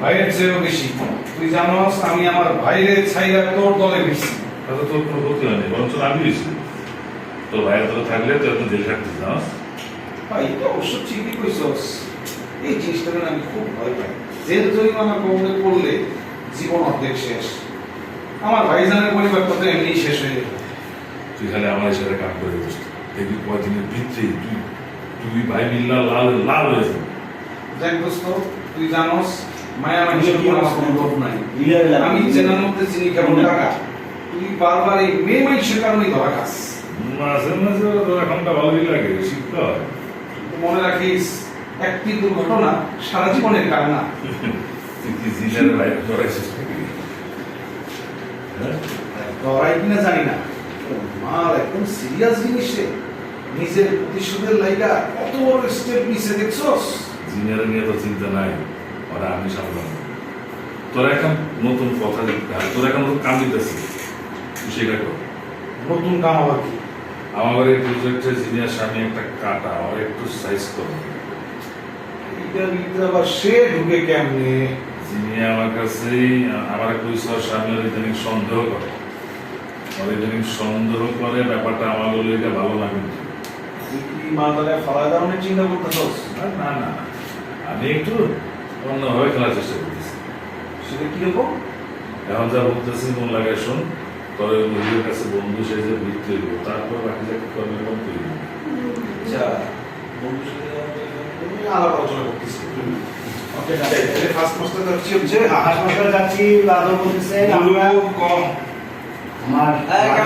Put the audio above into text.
ভাইয়ের চেয়েও বেশি। তুই জানোস আমি আমার ভাইয়ের ছাইরা তোর দলে বেশি। তাতে তোর কোনো ক্ষতি হয়নি, বরঞ্চ আমি হয়েছি। তোর ভাইয়ের দলে থাকলে তুই এখন জেল খাটতিস, জানাস? ভাই এটা অবশ্য ঠিকই কইছস। এই জিনিসটা আমি খুব ভয় পাই। জেল জরিমানা কমলে পড়লে জীবন অর্ধেক শেষ। আমার ভাইজানের পরিবারটা তো এমনি শেষ হয়ে গেল। তুই খালি আমার সাথে কাম করে দিস, দেখবি কদিনের ভিতরে তুই ভাই মিল্লা লাল লাল হয়ে যাবে। দেখ দোস্ত, তুই জানোস মায়া মানুষের কোনো আমার কোনো লোভ নাই। আমি চেনার মধ্যে চিনি কেমন টাকা। তুই বারবার এই মেয়ে মানুষের কারণেই ধরা খাস। মাঝে মাঝে তোর এখনটা ভালোই লাগে, শিখতে হয়। মনে রাখিস, একটি দুর্ঘটনা সারা জীবনের কান্না। তুই কি জিনের ভাই ধরাইছিস নাকি? ধরাই কিনা জানি না, মাল একদম সিরিয়াস জিনিস রে। নিজের প্রতিশোধের লাইগা কত বড় স্টেপ নিছে দেখছস? জিনের নিয়ে তো চিন্তা নাই, ওরা আমি সামলাম। তোর এখন নতুন কথা তোর এখন কাম দিতেছি, তুই সেটা কর। নতুন কাম আবার কি? আমার এই প্রজেক্টে জিনিয়ার সামনে একটা কাটা, আমার একটু সাইজ করো। এইটার ভিতরে আবার সে ঢুকে কেমনে? জিনিয়া আমার কাছেই আমার কইসর সামনে ইদানিং সন্দেহ করে। আর ইদানিং সন্দেহ করে, ব্যাপারটা আমার বলে এটা ভালো লাগে না। তুই কি মালটাকে ফালা দাওনের চিন্তা করতেছস? না না, আমি একটু অন্যভাবে খেলার চেষ্টা করতেছি। সেটা কিরকম? এখন যা বলতেছি মন লাগে শোন, তবে নিজের কাছে বন্ধু সেজে ভিত্তি হইব, তারপর বাকি যা করবে এরকম তুই। আচ্ছা, বন্ধুর সাথে আলাপ আলোচনা করতেছি। ওকে, ফার্স্ট মাস্টার হচ্ছে হাসপাতালে যাচ্ছি, আদৌ বলতেছে কম আমার